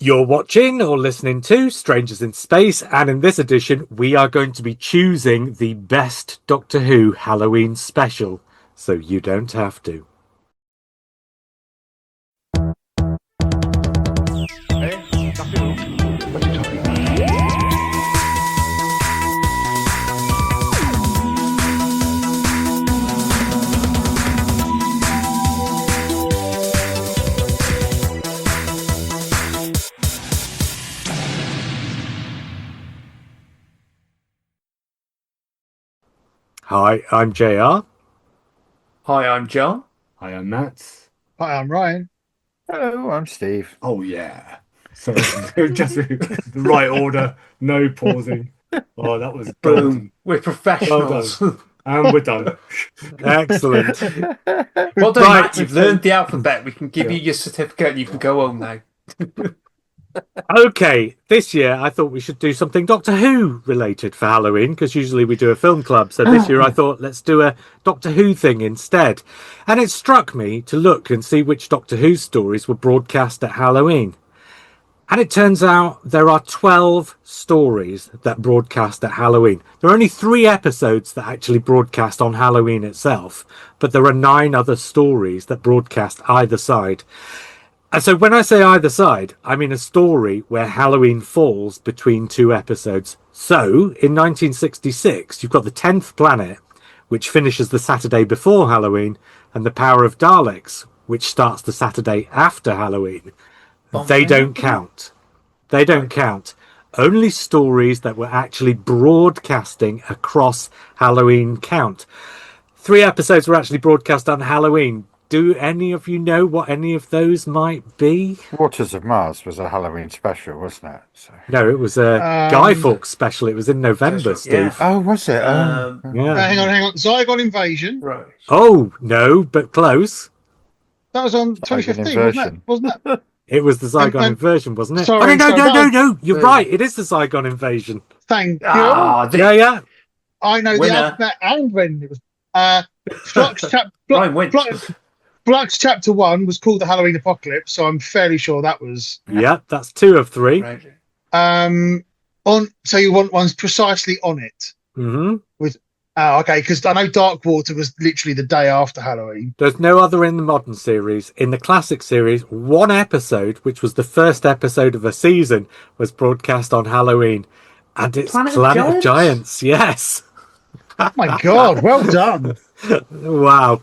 You're watching or listening to Strangers in Space, and in this edition, we are going to be choosing the best Doctor Who Halloween special, so you don't have to. Hey, Doctor Who. What are you talking about? Hi, I'm JR. Hi, I'm John. Hi, I'm Matt. Hi, I'm Ryan. Hello, I'm Steve. Oh yeah. So just the right order, no pausing. Oh, that was Boom. golden. We're Well professionals. done. And we're done. Excellent. Well done, Right. Matt. You've learned the alphabet. We can give you your certificate and you can go home now. Okay, this year I thought we should do something Doctor Who related for Halloween, because usually we do a film club. So this year I thought let's do a Doctor Who thing instead. And it struck me to look and see which Doctor Who stories were broadcast at Halloween. And it turns out there are 12 stories that broadcast at Halloween. There are only 3 episodes that actually broadcast on Halloween itself, but there are 9 other stories that broadcast either side. And so when I say either side, I mean a story where Halloween falls between 2 episodes. So in 1966, you've got the 10th Planet, which finishes the Saturday before Halloween, and the Power of Daleks, which starts the Saturday after Halloween. They don't count. They don't count. Only stories that were actually broadcasting across Halloween count. 3 episodes were actually broadcast on Halloween. Do any of you know what any of those might be? Waters of Mars was a Halloween special, wasn't it? So... No, it was a Guy Fawkes special. It was in November, Steve. Oh, was it? Yeah. Hang on. Zygon Invasion. Right. Oh, no, but close. That was on Zygon 2015, Inversion. wasn't that? It was the Zygon and- inversion, wasn't it? sorry, oh, no, sorry, no, that no, was- no. You're right. It is the Zygon invasion. Thank you. Yeah. I know the Winner. alphabet and when it was. Flux, Ryan wins. Flux Chapter 1 was called the Halloween Apocalypse, so I'm fairly sure that was. Yeah, that's 2 of 3. Right. So you want ones precisely on it. Mm-hmm. Okay, because I know Darkwater was literally the day after Halloween. There's no other in the modern series. In the classic series, 1 episode, which was the first episode of a season, was broadcast on Halloween. And it's Planet Planet of of Giants. Yes. Oh my God, well done. Wow.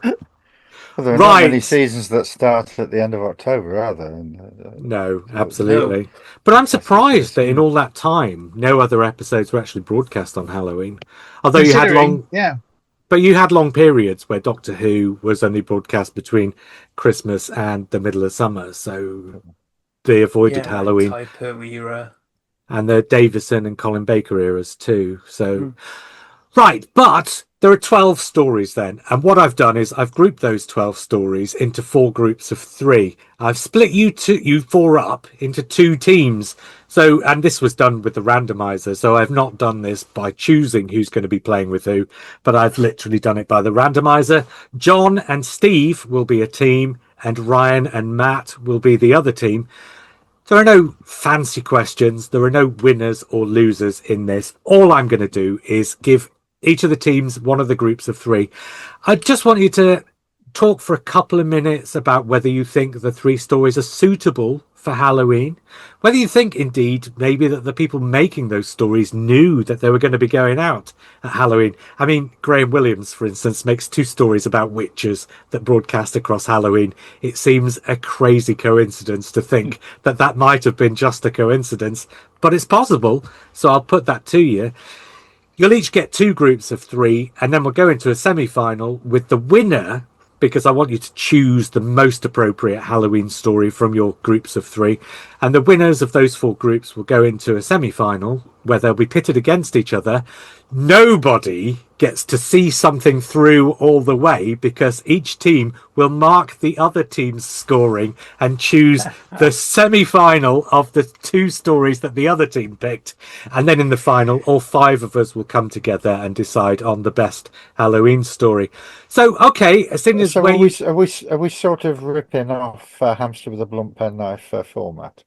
Well, there are Right. not many seasons that start at the end of October, are there? No, absolutely. But I'm surprised that in all that time, no other episodes were actually broadcast on Halloween. Although you had long, Yeah. but you had long periods where Doctor Who was only broadcast between Christmas and the middle of summer, so they avoided Halloween. Type era. And the Davison and Colin Baker eras too. So, right, but there are 12 stories then. And what I've done is I've grouped those 12 stories into 4 groups of 3. I've split you 4 up into 2 teams. So, and this was done with the randomizer. So I've not done this by choosing who's going to be playing with who, but I've literally done it by the randomizer. John and Steve will be a team, and Ryan and Matt will be the other team. There are no fancy questions. There are no winners or losers in this. All I'm going to do is give each of the teams one of the groups of 3. I just want you to talk for a couple of minutes about whether you think the 3 stories are suitable for Halloween, whether you think indeed maybe that the people making those stories knew that they were going to be going out at Halloween. I mean, Graham Williams, for instance, makes 2 stories about witches that broadcast across Halloween. It seems a crazy coincidence to think that that might have been just a coincidence, but it's possible. So I'll put that to you. You'll each get 2 groups of 3, and then we'll go into a semi-final with the winner, because I want you to choose the most appropriate Halloween story from your groups of 3. And the winners of those 4 groups will go into a semi-final where they'll be pitted against each other. Nobody gets to see something through all the way, because each team will mark the other team's scoring and choose the semi-final of the 2 stories that the other team picked. And then in the final, all 5 of us will come together and decide on the best Halloween story. So, okay, as soon as So when are we sort of ripping off Hamster with a Blunt Pen Knife format?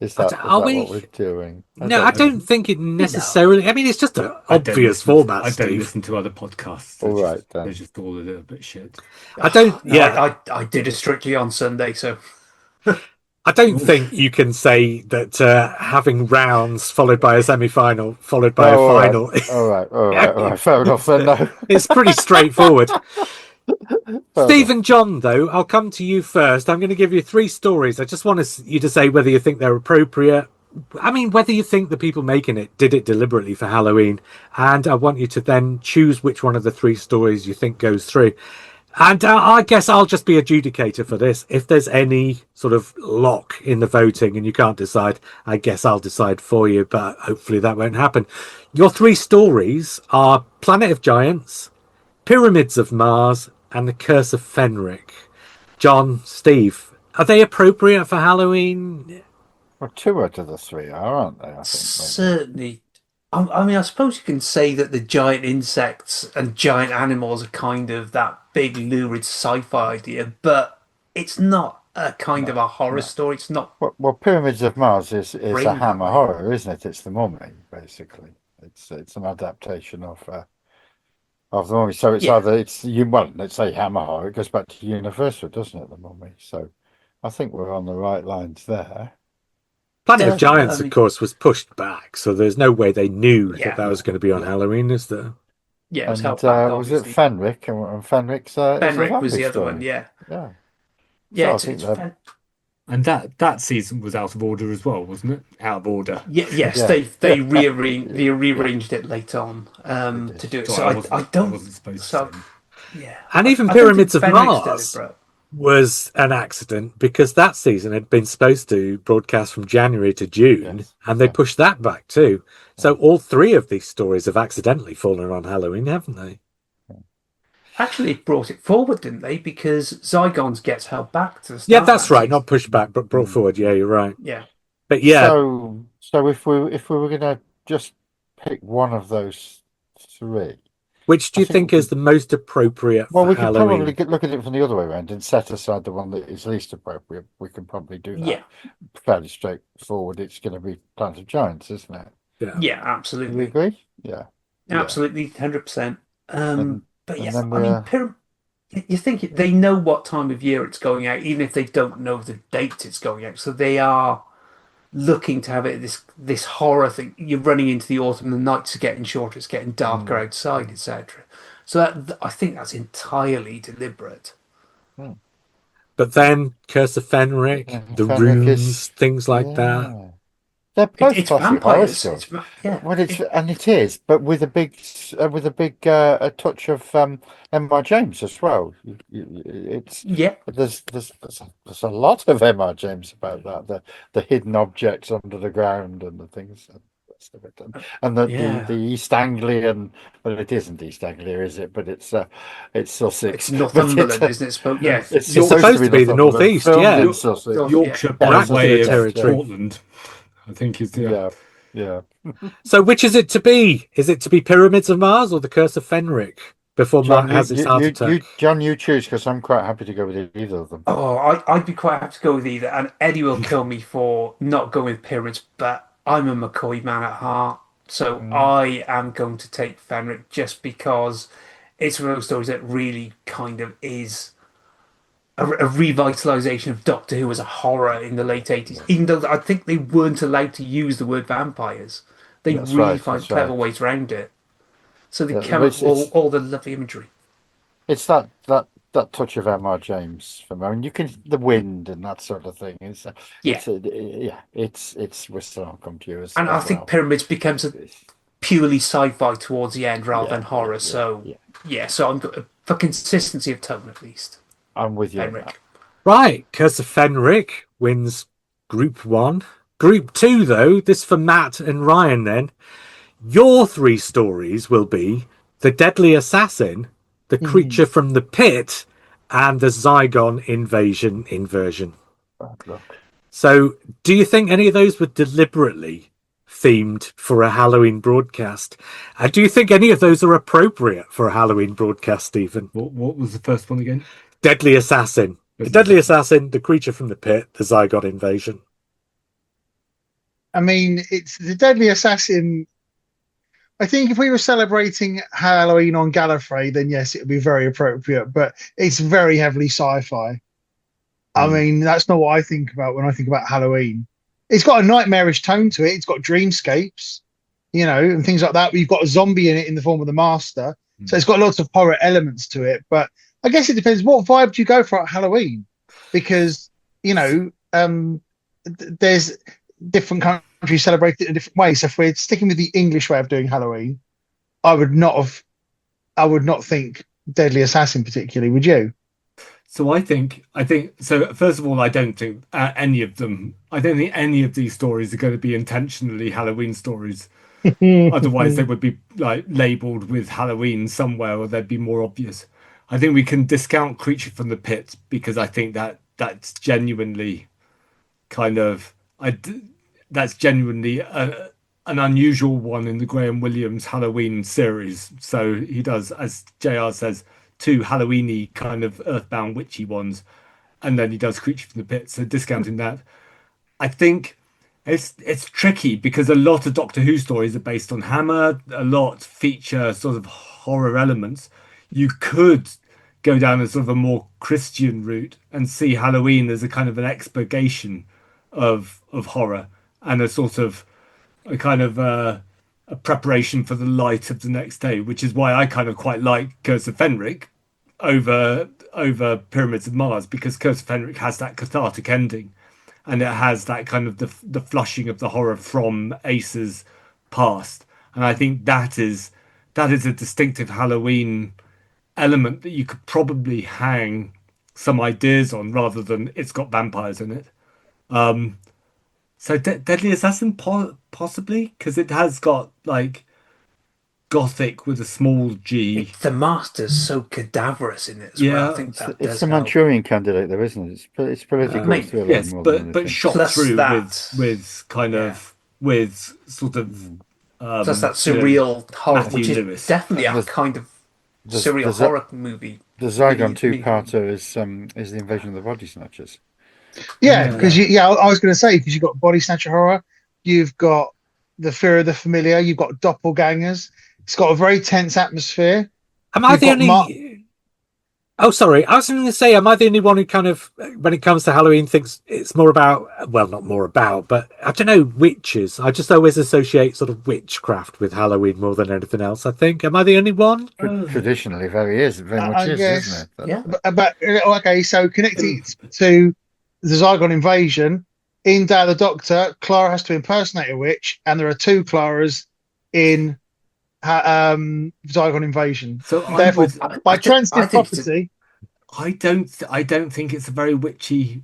Is that Are what we? we're doing? No, I don't think it necessarily. I mean, it's just an I don't obvious listen to- format, I don't Steve. listen to other podcasts. All right, then. They're just all a little bit shit. I don't. No, Yeah, I did it strictly on Sunday, so I don't think you can say that having rounds followed by a semi-final followed by a all right. final. All right. Fair enough then. No. It's pretty straightforward. Fair Steve enough. and John, though, I'll come to you first. I'm going to give you 3 stories. I just want you to say whether you think they're appropriate. I mean, whether you think the people making it did it deliberately for Halloween. And I want you to then choose which one of the 3 stories you think goes through. And I guess I'll just be adjudicator for this. If there's any sort of lock in the voting and you can't decide, I guess I'll decide for you. But hopefully that won't happen. Your 3 stories are Planet of Giants, Pyramids of Mars, and The Curse of Fenric. John, Steve, are they appropriate for Halloween? Well, 2 out of the 3 are, aren't they? I think. certainly. I mean, I suppose you can say that the giant insects and giant animals are kind of that big lurid sci-fi idea, but it's not a kind of a horror story. It's not Well, Pyramids of Mars is a framed that Hammer way. horror, isn't it? It's the Mummy, basically. It's an adaptation of the Mummy. So it's Yeah. either let's say Hammer horror. It goes back to Universal, doesn't it? The Mummy. So I think we're on the right lines there. Planet of Yeah, Giants, I mean- of course, was pushed back, so there's no way they knew Yeah. that was going to be on Halloween, is there? Yeah, it was And held back, was it obviously. Fenric? And Fenric's is a Fenric was zombie the other story. one, yeah. Yeah. Yeah, So I it's, think it's that- Fen- And that season was out of order as well, wasn't it? Out of order. yes, Yeah. they rearranged it late on They did. to do it. So So I I don't. wasn't supposed So to say. yeah, And even I don't Pyramids think of Fenric's Mars deliberate. was an accident because that season had been supposed to broadcast from January to June, Yes. and they Yeah. pushed that back too. So all 3 of these stories have accidentally fallen on Halloween, haven't they? Actually, brought it forward, didn't they? Because Zygons gets held back to the start. Yeah, of that's that right. season. Not pushed back, but brought forward. Yeah, you're right. Yeah, But yeah, So if we were going to just pick one of those 3, which do I you think think we is the most appropriate well, for we could Halloween? probably look at it from the other way around and set aside the one that is least appropriate. We can probably do that. Yeah. Fairly straightforward. It's going to be Planet of Giants, isn't it? yeah, Do we absolutely, agree? Yeah. absolutely, 100%. And- But and yes, then I mean, you think they know what time of year it's going out, even if they don't know the date it's going out. So they are looking to have it this horror thing. You're running into the autumn, the nights are getting shorter, it's getting darker outside, etc. So I think that's entirely deliberate. But then Curse of Fenric, Yeah, the Fenric runes, is- things like that. Yeah. They're both It's classic horror vampires. stories. Yeah, Well, it is, but with a big a touch of M.R. James as well. It's yeah. there's a lot of M.R. James about that. The hidden objects under the ground and the things. And the rest of it. And Yeah. the East Anglian. Well, it isn't East Anglia, is it? But it's Sussex. It's Northumberland, But isn't it? Yeah, It's supposed to be the Northumberland, northeast, filmed yeah. in Sussex. Yorkshire Yeah, by Sussex way of territory. Scotland, I think is the Yeah. So which is it to be? Is it to be Pyramids of Mars or the Curse of Fenric before Matt has its heart attack? John, you choose because I'm quite happy to go with either of them. Oh, I'd be quite happy to go with either. And Eddie will kill me for not going with Pyramids, but I'm a McCoy man at heart. So I am going to take Fenric just because it's one of those stories that really kind of is a revitalization of Doctor Who as a horror in the late 80s. Even though I think they weren't allowed to use the word vampires. They That's really right, find that's clever right. ways around it. So they Yeah, come but up with all the lovely imagery. It's that touch of M.R. James from. I mean, you can the wind and that sort of thing. It's Western I'll come to you as And I as think well. Pyramids becomes a purely sci-fi towards the end rather than horror. yeah. So I'm for consistency of tone at least. I'm with you. on Fenric. that. Right, Curse of Fenric wins Group 1. Group 2, though, this for Matt and Ryan then. Your 3 stories will be The Deadly Assassin, The Creature from the Pit, and The Zygon Inversion. Bad luck. So, do you think any of those were deliberately themed for a Halloween broadcast? And do you think any of those are appropriate for a Halloween broadcast, Stephen? What was the first one again? Deadly Assassin. The Deadly Assassin, The Creature from the Pit, The Zygon Invasion. I mean, it's the Deadly Assassin. I think if we were celebrating Halloween on Gallifrey, then yes, it would be very appropriate. But it's very heavily sci-fi. I mean, that's not what I think about when I think about Halloween. It's got a nightmarish tone to it. It's got dreamscapes, and things like that. You've got a zombie in it in the form of the Master, so it's got lots of horror elements to it. But I guess it depends. What vibe do you go for at Halloween? Because there's different countries celebrate it in different ways. So if we're sticking with the English way of doing Halloween, I would not think Deadly Assassin particularly. Would you? So I think so. First of all, I don't think any of them. I don't think any of these stories are going to be intentionally Halloween stories. Otherwise, they would be like labelled with Halloween somewhere, or they'd be more obvious. I think we can discount Creature from the Pit because I think that's genuinely kind of that's genuinely an unusual one in the Graham Williams Halloween series. So he does, as JR says, two Halloweeny kind of earthbound witchy ones, and then he does Creature from the Pit. So discounting that, I think it's tricky because a lot of Doctor Who stories are based on Hammer. A lot feature sort of horror elements. You could go down a sort of a more Christian route and see Halloween as a kind of an expurgation of horror and a sort of a kind of a preparation for the light of the next day, which is why I kind of quite like Curse of Fenric over Pyramids of Mars, because Curse of Fenric has that cathartic ending, and it has that kind of the flushing of the horror from Ace's past, and I think that is a distinctive Halloween element that you could probably hang some ideas on rather than it's got vampires in it. So Deadly Assassin possibly because it has got like gothic with a small G. The Master's so cadaverous in it as well. Yeah. I think that It's does the help. Manchurian Candidate, though, isn't it? It's political Mate, thriller Yes, more than but anything. shot Plus through that- with kind of with sort of Plus that you know, surreal horror, Matthew which is Lewis. definitely a There's- kind of there's- surreal there's a- horror movie. The Zygon Mini- two-parter is the Invasion of the Body Snatchers. Yeah, Yeah. because I was going to say because you've got body snatcher horror, you've got the fear of the familiar, you've got doppelgangers. It's got a very tense atmosphere. Am I You've the got only? Oh, sorry. I was going to say, am I the only one who kind of, when it comes to Halloween, thinks it's more about, well, not more about, but I don't know, witches. I just always associate sort of witchcraft with Halloween more than anything else, I think. Am I the only one? Traditionally, very much I is, guess. isn't it? But Yeah. But okay, so connecting it to the Zygon invasion in Day of the Doctor, Clara has to impersonate a witch, and there are two Claras in Zygon invasion. So Therefore, by I transitive think it's a- property, I don't think it's a very witchy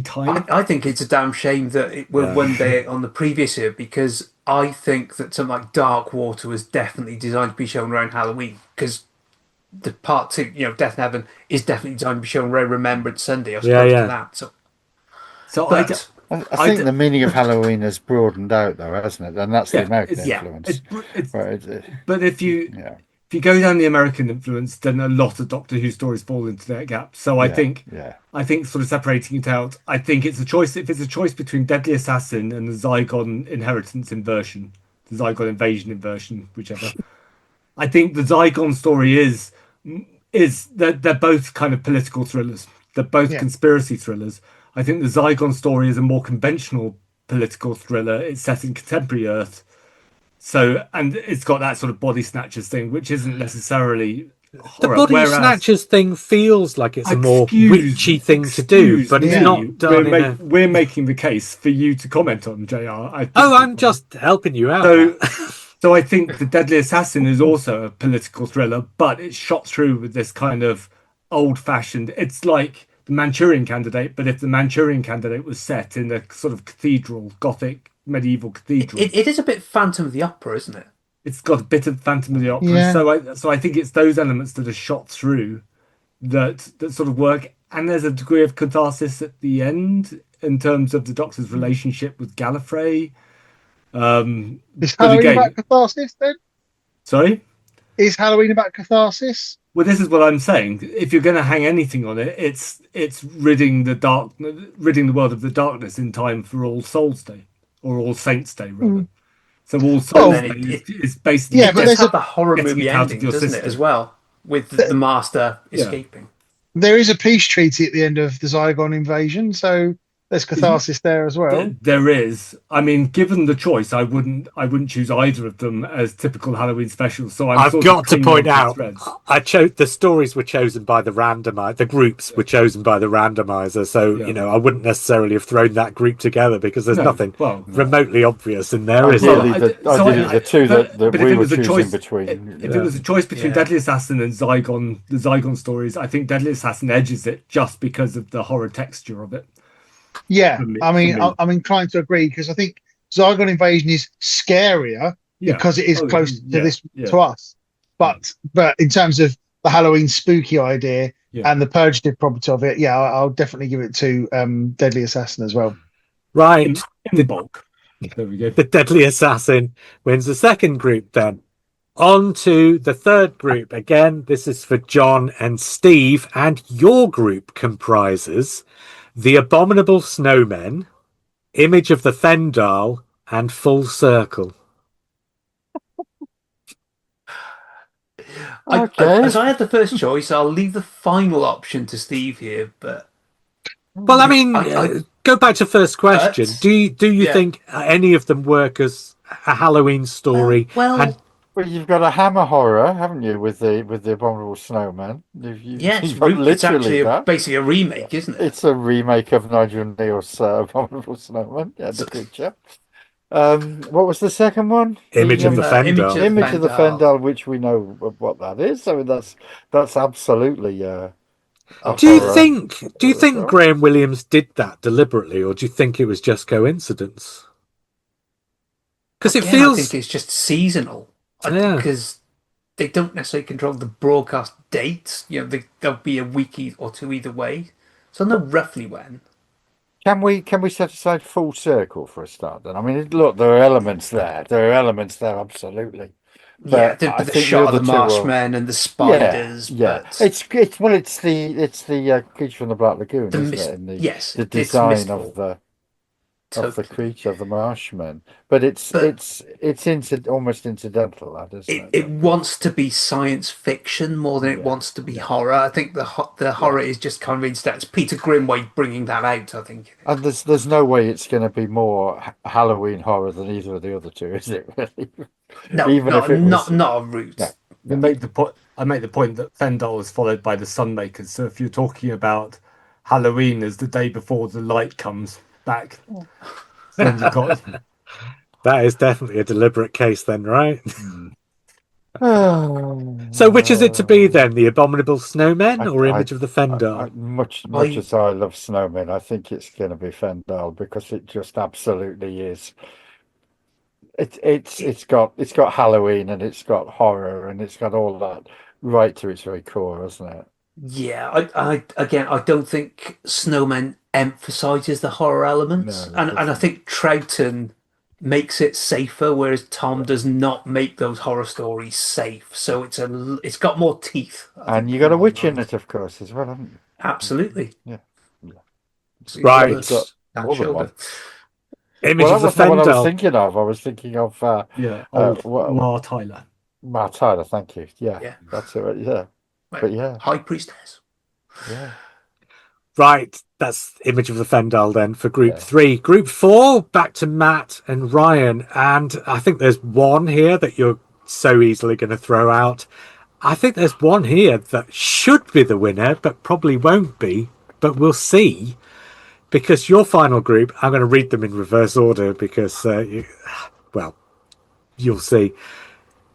time. I think it's a damn shame that it will Yeah. one day on the previous year, because I think that something like Dark Water was definitely designed to be shown around Halloween, because the part two, Death in Heaven, is definitely designed to be shown around Remembrance Sunday as Yeah, opposed yeah. to that. So, So but I think the meaning of Halloween has broadened out, though, hasn't it? And that's the Yeah, American it's- influence. it's, Right, but if you go down the American influence, then a lot of Doctor Who stories fall into that gap. So I think sort of separating it out, I think it's a choice. If it's a choice between Deadly Assassin and the Zygon Inheritance inversion, the Zygon Invasion inversion, whichever, I think the Zygon story is that they're both kind of political thrillers. They're both conspiracy thrillers. I think the Zygon story is a more conventional political thriller. It's set in contemporary Earth. So, and it's got that sort of body snatchers thing, which isn't necessarily horror. The body Whereas- snatchers thing feels like it's a more Excuse- witchy thing to do, excuse but it's me, not done in a... we're making the case for you to comment on, JR. Oh, I'm just helping you out. So, Matt. so I think The Deadly Assassin is also a political thriller, but it's shot through with this kind of old-fashioned. It's like The Manchurian Candidate, but if The Manchurian Candidate was set in a sort of cathedral, Gothic medieval cathedral. it is a bit Phantom of the Opera, isn't it? It's got a bit of Phantom of the Opera. Yeah. So I think it's those elements that are shot through that sort of work, and there's a degree of catharsis at the end in terms of the Doctor's relationship with Gallifrey. is but Halloween again- about catharsis then? Sorry? Is Halloween about catharsis? Well, this is what I'm saying. If you're going to hang anything on it, it's ridding the world of the darkness in time for All Souls Day. or All Saints Day rather. So All Well, Souls then Day it- is basically Yeah, It but does there's have the horror getting movie it out of ending, your doesn't it, system. as well, with the master escaping. there is a peace treaty at the end of the Zygon invasion, so there's catharsis there as well. There is. I mean, given the choice, I wouldn't choose either of them as typical Halloween specials. So I'm I've sort got of to clinging point on to out, threads. I chose the stories were chosen by the randomizer. The groups were chosen by the randomizer, so Yeah. I wouldn't necessarily have thrown that group together because there's No, nothing well, remotely obvious in there, is there? Ideally, the two that but we if it were was a choosing choice, between. if it was a choice between Yeah. Deadly Assassin and Zygon, the Zygon stories, I think Deadly Assassin edges it just because of the horror texture of it. Yeah, For me, I'm inclined to agree because I think Zygon invasion is scarier yeah. because it is Oh, close to yeah, this yeah. to us. But in terms of the Halloween spooky idea Yeah. and the purgative property of it, yeah, I'll definitely give it to Deadly Assassin as well. Right. in the bulk. There we go. The Deadly Assassin wins the second group then. On to the third group. Again, this is for John and Steve, and your group comprises The Abominable Snowmen, Image of the Fendal, and Full Circle. Okay. As I had the first choice, I'll leave the final option to Steve here. But Well, I mean, I- go back to first question. But- Do you yeah. think any of them work as a Halloween story? well, And Well, you've got a hammer horror, haven't you, with the Abominable Snowman? yeah, You've got it's actually literally that. basically a remake, isn't it? It's a remake of Nigel Neal's Abominable Snowman. Yeah, the creature. What was the second one? Image of the Image Fendal. of Image of the Fendal. Fendal, which we know what that is. I mean, that's absolutely a Do you horror. think Graham Williams did that deliberately, or do you think it was just coincidence? Because it Again, I feels think it's just seasonal. Yeah. Because they don't necessarily control the broadcast dates. There'll be a week or two either way, so I know roughly when. Can we set aside Full Circle for a start then? I mean, look, there are elements there. There are elements there, absolutely. Yeah, But I the think shot of the other two are- Marshmen and the spiders. Yeah. But It's the creature from the Black Lagoon, The isn't mist- it? In yes, the it's design mistful. of the Totally. creature of the Marshman. But it's almost incidental, that isn't It wants to be science fiction more than it Yeah, wants to be yeah. horror. I think the horror is just kind of instead. It's Peter Grimway bringing that out, I think. And there's no way it's going to be more Halloween horror than either of the other two, is it? Really? No, Even if it was- not a route. No. I make the point that Fendal is followed by the Sunmakers. So if you're talking about Halloween as the day before the light comes back, then you've got that is definitely a deliberate case then, right? Oh, So which is it to be then? The Abominable Snowmen or Image of the Fendal? much I- as I love Snowmen, I think it's going to be Fendal because it just absolutely is. It's got Halloween and it's got horror and it's got all that right to its very core, isn't it? Yeah, I don't think Snowman emphasizes the horror elements, No, it and I doesn't. think Troughton makes it safer, whereas Tom does not make those horror stories safe. So it's got more teeth. I And think, you got a in witch my in mind. it, of course, as well, haven't you? Absolutely. Yeah. So Right. you've got that More than shoulder. one. Image Well, of that the wasn't what I was Fendal. thinking of. I was thinking of old what- Mar Tyler. Matt Tyler. Thank you. Yeah, Yeah. that's it. Yeah, but yeah, High Priestess. yeah. Right, that's Image of the Fendal then for group Yeah. 3. Group 4, back to Matt and Ryan. And I think there's one here that you're so easily going to throw out. I think there's one here that should be the winner, but probably won't be. But we'll see. Because your final group, I'm going to read them in reverse order because, you'll see.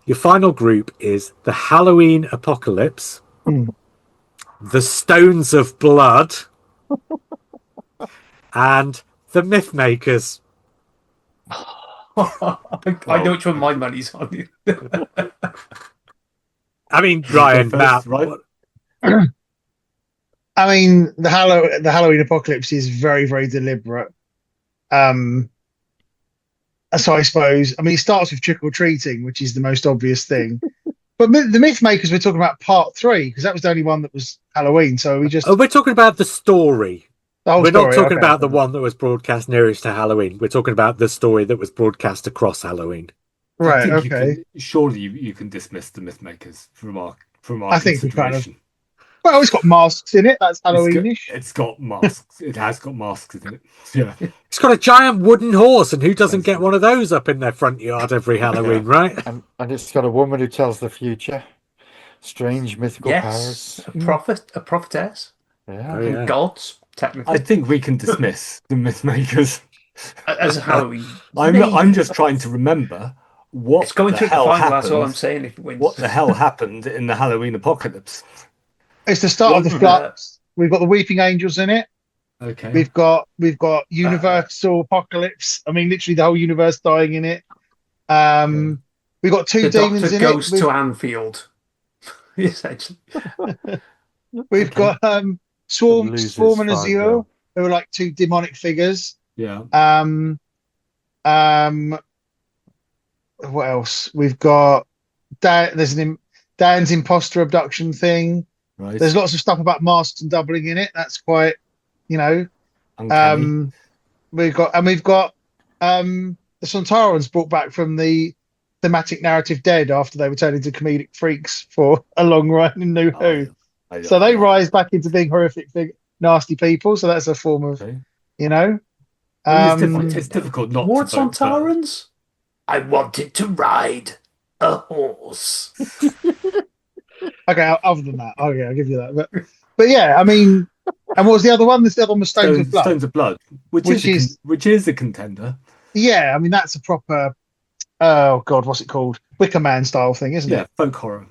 Your final group is the Halloween Apocalypse, the Stones of Blood, and the Mythmakers. I know which one my money's on. I mean, Ryan, first, Matt, right? I mean, the Halloween apocalypse is very, very deliberate. So I suppose, I mean, it starts with trick or treating, which is the most obvious thing. But the Myth Makers, we're talking about part 3 because that was the only one that was Halloween. So we just we're talking about the story. The whole We're not story, talking okay. about the one that was broadcast nearest to Halloween. We're talking about the story that was broadcast across Halloween. I Right, think okay. surely you can dismiss the Mythmakers from our I think we kind of. consideration. Well, it's got masks in it. That's Halloweenish. It's got masks. It has got masks in it. Yeah. It's got a giant wooden horse, and who doesn't Yes. get one of those up in their front yard every Halloween, right? And it's got a woman who tells the future. Strange mythical Yes, powers. a prophetess, Yeah. Oh, and yeah. gods I technically think we can dismiss the Mythmakers. as a Halloween. I'm just trying to remember what It's going the through the hell final. happened. That's all I'm saying. If it wins, What the hell happened in the Halloween apocalypse? It's the start of the One, flux. We've got the weeping angels in it. Okay. We've got universal apocalypse. I mean, literally the whole universe dying in it. We've got two the demons Doctor in goes it. to Anfield. Essentially, We've Okay. got Swarm Loses and 5 Azure, mil. who are like two demonic figures. Yeah. What else? We've got Dan's imposter abduction thing. Right. There's lots of stuff about masks and doubling in it. That's quite, Uncanny. we've got the Sontarans brought back from the thematic narrative dead after they were turned into comedic freaks for a long run in New Who. So they rise back into being horrific, nasty people. So that's a form of, Okay. you know. I mean, it's difficult not What's to on vote for. Tarans? I wanted to ride a horse. Okay, other than that, okay, I'll give you that. But yeah, I mean, and what was the other one? The other one was Stones of Blood. Stones of Blood, which is a contender. Yeah, I mean that's a proper. Oh God, what's it called? Wicker Man style thing, isn't Yeah, it? folk horror.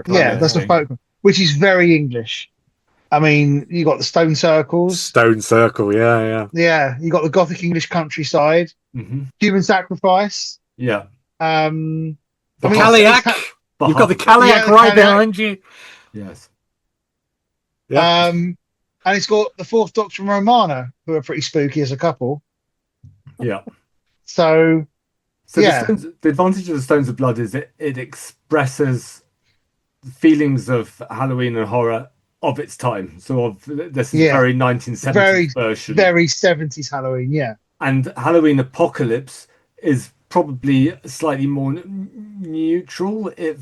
Yeah, that's the folk, which is very English. I mean, you got the stone circles. Stone Circle, yeah. Yeah, you got the Gothic English countryside. Mm-hmm. Human sacrifice. Yeah. The I mean, Kaliak. You've got the Kaliak right behind you. Yes. Yeah. and it's got the Fourth Doctor and Romana, who are pretty spooky as a couple. Yeah. So yeah. The advantage of the Stones of Blood is it expresses feelings of Halloween and horror of its time. So this is very 1970s version. Very 70s Halloween, yeah. And Halloween Apocalypse is probably slightly more neutral. It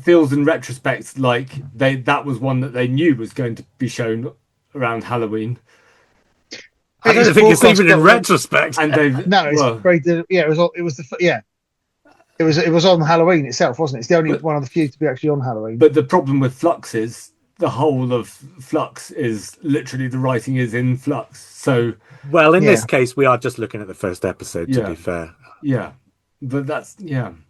feels in retrospect like that was one that they knew was going to be shown around Halloween. I don't think it's even in retrospect. And they've it was on Halloween itself, wasn't it? It's the only one of the few to be actually on Halloween. But the problem with Flux is the whole of Flux is literally the writing is in Flux. So well, in this case, we are just looking at the first episode. To be fair, yeah, but that's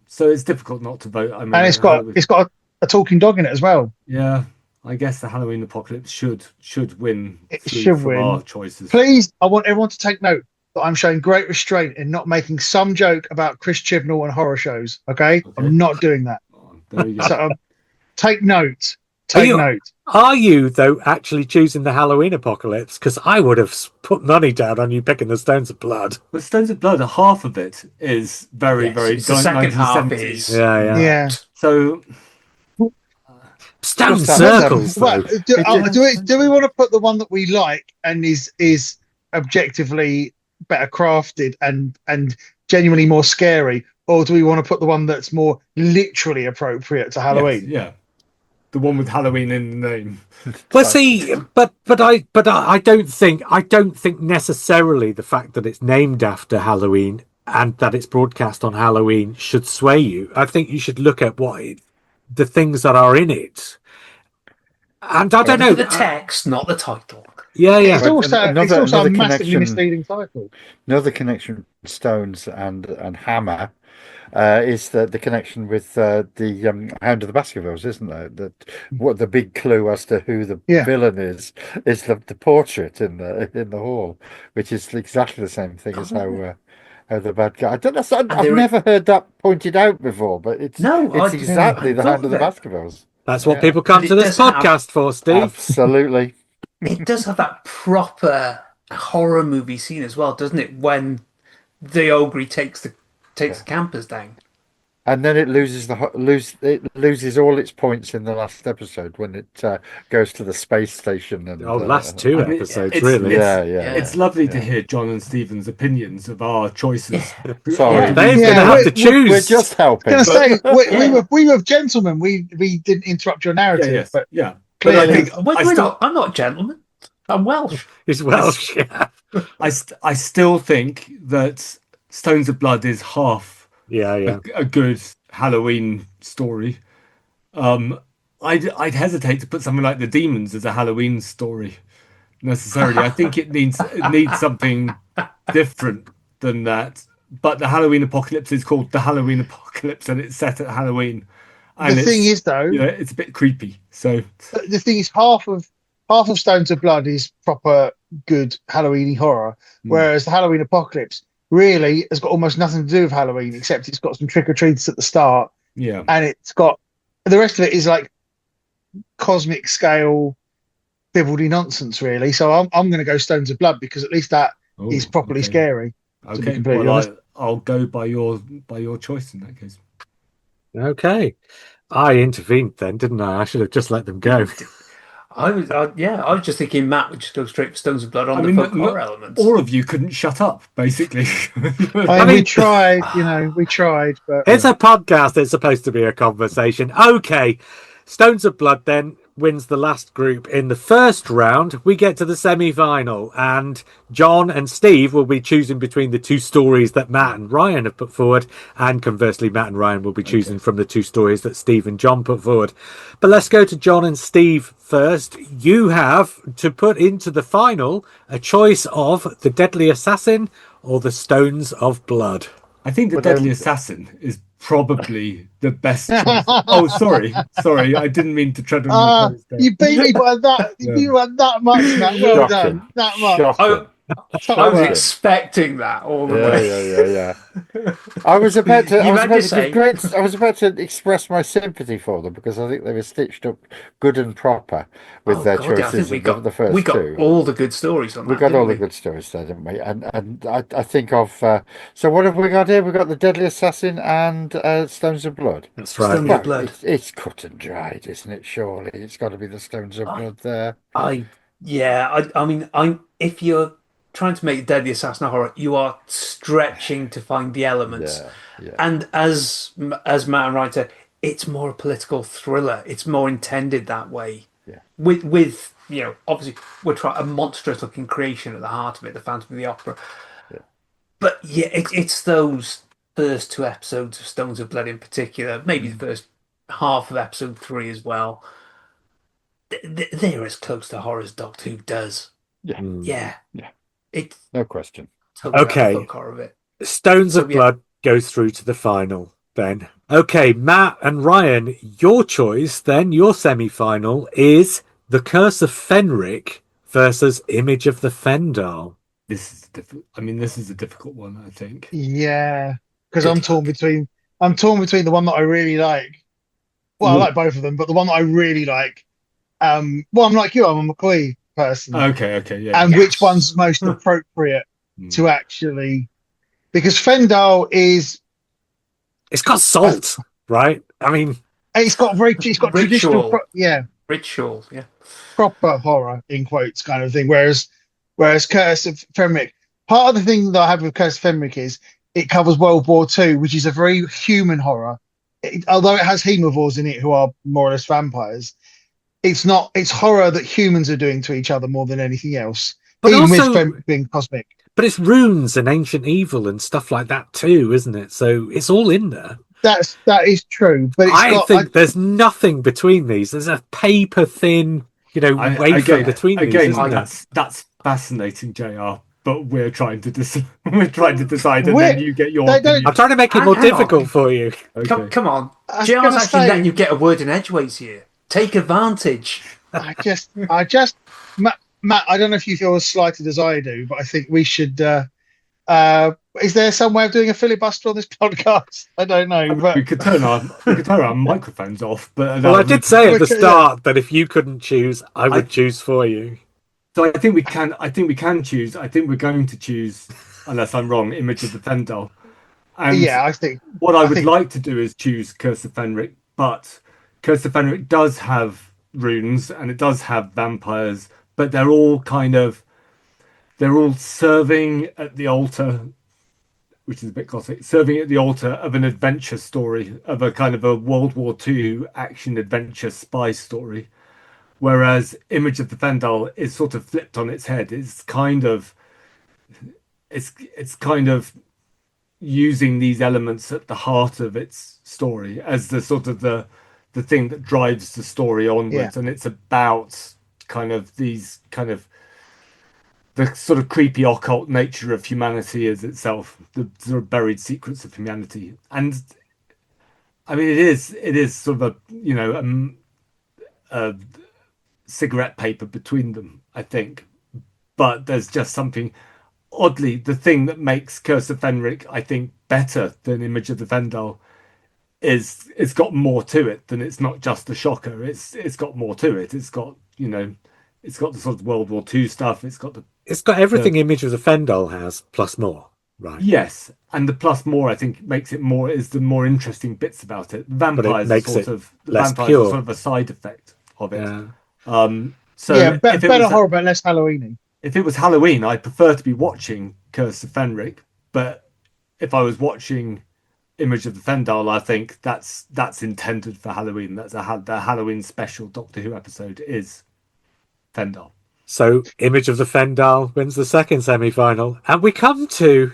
So it's difficult not to vote. I mean, and it's got a talking dog in it as well. Yeah, I guess the Halloween Apocalypse should win. It should win. Our choices. Please, I want everyone to take note that I'm showing great restraint in not making some joke about Chris Chibnall and horror shows. Okay? I'm not doing that. There we go. So take note. Take note. Are you though actually choosing the Halloween Apocalypse? Because I would have put money down on you picking the Stones of Blood. But Stones of Blood, half of it is very the second half is yeah. So Stone Circles. Well, do we want to put the one that we like and is objectively better crafted and genuinely more scary, or do we want to put the one that's more literally appropriate to Halloween? Yes, yeah. The one with Halloween in the name. Well, see, but I don't think necessarily the fact that it's named after Halloween and that it's broadcast on Halloween should sway you. I think you should look at the things that are in it. And I don't know the text, not the title. Yeah. It's also a massively misleading title. Another connection, Stones and Hammer. Is the connection with the Hound of the Baskervilles, isn't there? What the big clue as to who the villain is the portrait in the hall, which is exactly the same thing as how the bad guy. I don't know. I've never heard that pointed out before, but it's exactly the Hound of the Baskervilles. That's what people come to this podcast for, Steve. Absolutely. It does have that proper horror movie scene as well, doesn't it? When the ogre takes the campers down. and then it loses all its points in the last episode when it goes to the space station. And last two I mean, episodes, really. It's lovely to hear John and Stephen's opinions of our choices. Sorry, They're going to have to choose. We're just helping. I was going to say we were gentlemen. We didn't interrupt your narrative, but clearly, I'm not a gentleman. I'm Welsh. He's Welsh. I still think that Stones of Blood is half a good Halloween story. I'd hesitate to put something like The Demons as a Halloween story necessarily. I think it needs something different than that. But the Halloween Apocalypse is called the Halloween Apocalypse, and it's set at Halloween. And the thing is, though, it's a bit creepy. So the thing is, half of Stones of Blood is proper good Halloweeny horror, whereas the Halloween Apocalypse really has got almost nothing to do with Halloween, except it's got some trick-or-treats at the start. Yeah. And it's got the rest of it is like cosmic scale bibbledy nonsense, really. So I'm going to go Stones of Blood because at least that is properly scary. Okay, well, I'll go by your choice in that case. Okay. I intervened then, didn't I? I should have just let them go. I was just thinking Matt would just go straight for Stones of Blood on the folk horror elements. All of you couldn't shut up, basically. I mean, we tried, but it's a podcast. It's supposed to be a conversation. Okay. Stones of Blood then wins the last group. In the first round, we get to the semi-final, and John and Steve will be choosing between the two stories that Matt and Ryan have put forward, and conversely, Matt and Ryan will be choosing from the two stories that Steve and John put forward. But let's go to John and Steve first. You have to put into the final a choice of the Deadly Assassin or the Stones of Blood. I think the Deadly Assassin is probably the best choice. Oh, sorry, I didn't mean to tread on your toes there. You beat me by that. You beat me by that much, Matt. Well done. That much. I was expecting that all the way. Yeah. I was about to express my sympathy for them because I think they were stitched up good and proper with their choices. We got all the good stories on that. We got all the good stories there, didn't we? And I think of so what have we got here? We got the Deadly Assassin and Stones of Blood. That's right. Stones of Blood. It's cut and dried, isn't it? Surely it's got to be the Stones of Blood there. I mean, if you're trying to make Deadly Assassin a horror, you are stretching to find the elements. Yeah. And as Matt and Ryan said, it's more a political thriller. It's more intended that way. Yeah. With obviously we're trying a monstrous looking creation at the heart of it, the Phantom of the Opera. Yeah. But it's those first two episodes of Stones of Blood in particular, maybe the first half of episode 3 as well. They're as close to horror as Doctor Who does. Yeah. It's no question. Totally okay. Stones of Blood goes through to the final then. Okay, Matt and Ryan, your choice then, your semi-final is The Curse of Fenric versus Image of the Fendal. This is a difficult one, I think. Yeah, because I'm torn between the one that I really like. Well, I like both of them, but the one that I really like. I'm like you. I'm a McCoy person. Okay, yeah. And which one's most appropriate to actually? Because Fendal it's got salt, right? I mean, it's got traditional, ritual, proper horror in quotes kind of thing. Whereas Curse of Fenric, part of the thing that I have with Curse of Fenric is it covers World War II, which is a very human horror. Although it has hemovores in it who are more or less vampires. It's horror that humans are doing to each other more than anything else. But even also, with being cosmic. But it's runes and ancient evil and stuff like that too, isn't it? So it's all in there. That is true. But I think there's nothing between these. There's a paper thin, wafer between these. Isn't that's fascinating, JR. But we're trying to decide, and then you get your opinion. I'm trying to make it more difficult for you. Okay. Come on, JR's actually letting you get a word in edgeways here. Take advantage. I just, Matt, I don't know if you feel as slighted as I do, but I think we should. Is there some way of doing a filibuster on this podcast? I don't know. But we could turn our microphones off. But I did say at the start that if you couldn't choose, I would choose for you. So I think we can choose. I think we're going to choose, unless I'm wrong, Image of the Fendal. And yeah, I think what I would think like to do is choose Curse of Fenric, but Curse of Fenric does have runes and it does have vampires, but they're all serving at the altar, which is a bit gothic, serving at the altar of an adventure story, of a kind of a World War II action adventure spy story. Whereas Image of the Fendal is sort of flipped on its head. It's kind of using these elements at the heart of its story as the sort of the thing that drives the story onwards, and it's about kind of these kind of the sort of creepy occult nature of humanity as itself, the sort of buried secrets of humanity. And I mean, it is sort of a cigarette paper between them, I think. But there's just something oddly, the thing that makes Curse of Fenric, I think, better than Image of the Fendal is it's got more to it than it's not just a shocker. It's got more to it. It's got it's got the sort of World War II stuff. It's got everything Image of the Fendal has plus more, right? Yes, and the plus more I think makes it more is the more interesting bits about it. Vampires are sort of a side effect of it. Yeah. So better horror, but less Halloweeny. If it was Halloween, I'd prefer to be watching Curse of Fenric. But if I was watching Image of the Fendal, I think that's intended for Halloween. That's the Halloween special Doctor Who episode is Fendal. So Image of the Fendal wins the second semi-final, and we come to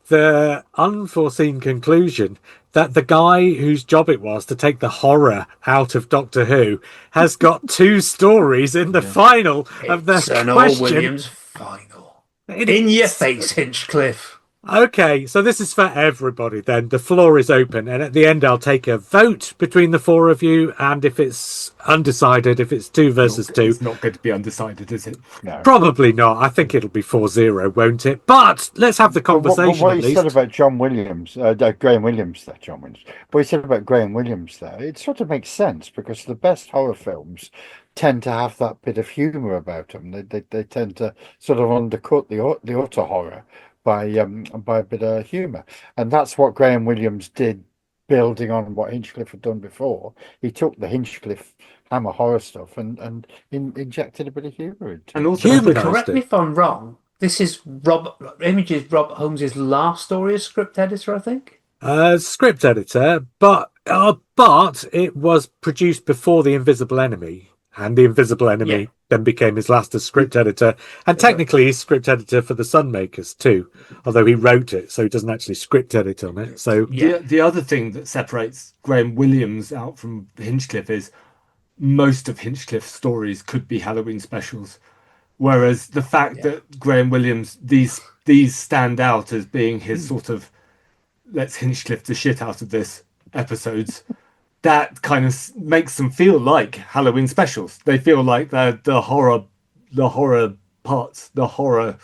the unforeseen conclusion that the guy whose job it was to take the horror out of Doctor Who has got two stories in the final of the question. Arnold Williams final. In your face, Hinchcliffe. Okay, so this is for everybody then. The floor is open, and at the end I'll take a vote between the four of you, and if it's undecided, if it's 2 versus 2... It's not going to be undecided, is it? No. Probably not. I think it'll be 4-0, won't it? But let's have the conversation what at he least. said about John Williams, Graham Williams there, John Williams. What he said about Graham Williams there, it sort of makes sense because the best horror films tend to have that bit of humour about them. They tend to sort of undercut the utter horror by a bit of humour, and that's what Graham Williams did, building on what Hinchcliffe had done before. He took the Hinchcliffe Hammer horror stuff and injected a bit of humour into it. And also, correct me if I'm wrong. This is Rob Holmes's last story as script editor, I think. Script editor, but it was produced before The Invisible Enemy, and The Invisible Enemy then became his last as script editor, and technically he's script editor for The Sunmakers too, although he wrote it, so he doesn't actually script edit on it. So the other thing that separates Graham Williams out from Hinchcliffe is most of Hinchcliffe's stories could be Halloween specials, whereas the fact that Graham Williams, these stand out as being his sort of let's Hinchcliffe the shit out of this episodes, that kind of makes them feel like Halloween specials. They feel like the horror parts, the horror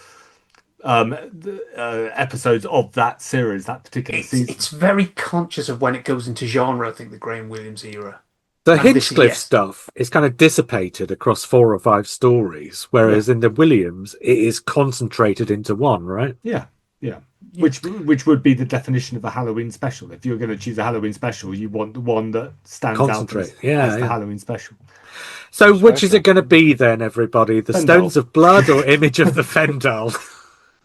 episodes of that series, that particular season. It's very conscious of when it goes into genre, I think, the Graham Williams era. The Hinchcliffe stuff is kind of dissipated across 4 or 5 stories, whereas in the Williams, it is concentrated into one, right? Yeah. Which would be the definition of a Halloween special. If you're going to choose a Halloween special, you want the one that stands out as the Halloween special. So which is it going to be then, everybody? The Fendal. Stones of Blood or Image of the Fendal?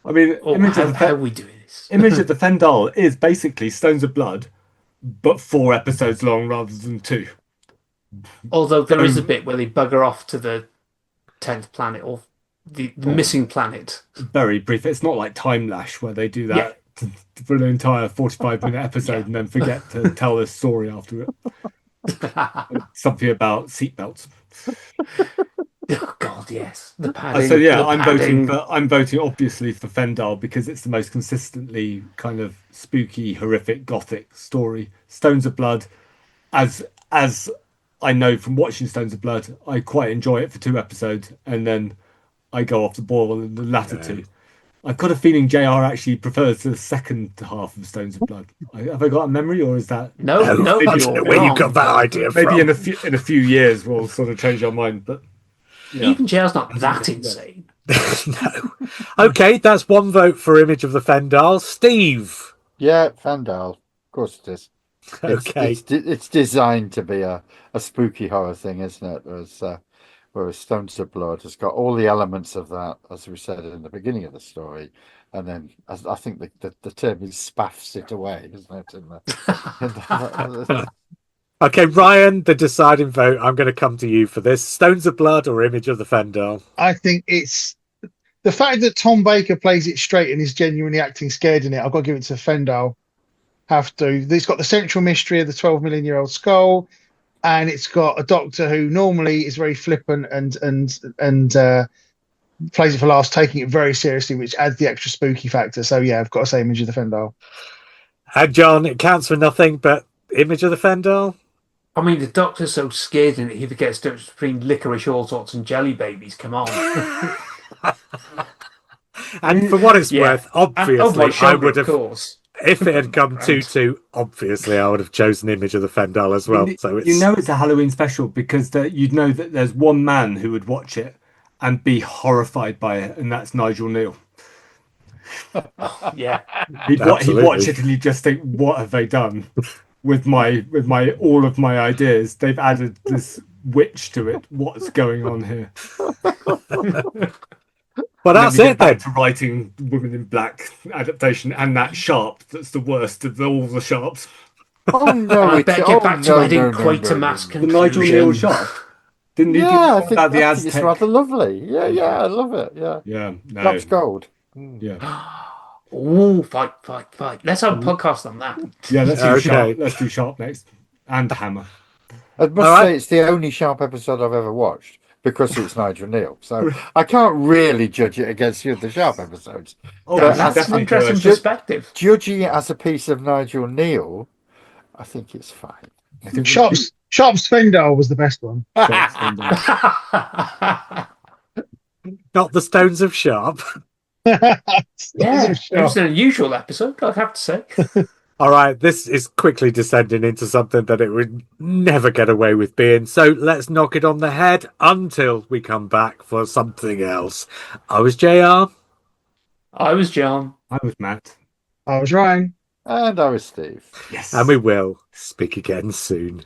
I mean, how are we doing this? Image of the Fendal is basically Stones of Blood, but 4 episodes long rather than 2. Although there is a bit where they bugger off to the 10th planet or the missing planet. Very brief. It's not like Time Lash where they do that for an entire 45-minute episode and then forget to tell the story after it. Something about seatbelts. Oh God, yes. The padding. So I'm voting obviously for Fendal because it's the most consistently kind of spooky, horrific, gothic story. Stones of Blood, as I know from watching Stones of Blood, I quite enjoy it for 2 episodes and then I go off the ball in the latter 2. I've got a feeling JR actually prefers the second half of Stones of Blood. Have I got a memory, or is that no? I don't know where you got that idea from. Maybe in a few years we'll sort of change our mind. But even JR's not that insane. No. Okay, that's 1 vote for Image of the Fendal. Steve, Yeah, Fandal. Of course it is. Okay. It's designed to be a spooky horror thing, isn't it? Whereas Stones of Blood has got all the elements of that, as we said in the beginning of the story, and then I think the term is spaffs it away, isn't it? Okay, Ryan, the deciding vote. I'm going to come to you for this. Stones of Blood or Image of the Fendal? I think it's the fact that Tom Baker plays it straight and is genuinely acting scared in it. I've got to give it to Fendal. Have to. It's got the central mystery of the 12 million-year-old skull, and it's got a doctor who normally is very flippant and plays it for laughs, taking it very seriously, which adds the extra spooky factor. So yeah, I've got to say Image of the Fendal. And John, it counts for nothing, but Image of the Fendal? I mean, the Doctor's so scared in it, he forgets to between licorice all sorts and jelly babies. Come on. And for what it's Yeah. worth, And over my obviously, I shoulder, would of have, course. if it had come Right. 2-2, obviously I would have chosen Image of the Fendal as well. So You know it's a Halloween special because you'd know that there's one man who would watch it and be horrified by it, and that's Nigel Neal. Yeah. He'd Absolutely. watch it and he'd just think, "What have they done with my all of my ideas? They've added this witch to it. What's going on here?" Well, that's then we it get back then. to writing Women in Black adaptation and that Sharp. That's the worst of all the Sharps. Oh no! I better get back to no, I didn't no, quite no, a mass The Nigel Neal conclusion. Sharp. Didn't you do Yeah, one about the I think it's Aztec? rather lovely. Yeah, I love it. Yeah, Yeah, no, Sharp's gold. yeah, Oh, fight. Let's have a podcast on that. yeah. Let's do Okay. Sharp. Let's do Sharp next, and Hammer. I must All right. say, it's the only Sharp episode I've ever watched because it's Nigel Neal. So I can't really judge it against the Sharp episodes. Oh, But That's an definitely interesting do perspective. Judging it as a piece of Nigel Neal, I think it's fine. I think Sharp's Fendal was the best one. Sharp's gone down. Not the Stones of Sharp. Yeah, it Sharp. was an unusual episode, I'd have to say. All right, this is quickly descending into something that it would never get away with being. So let's knock it on the head until we come back for something else. I was JR. I was John. I was Matt. I was Ryan. And I was Steve. Yes. And we will speak again soon.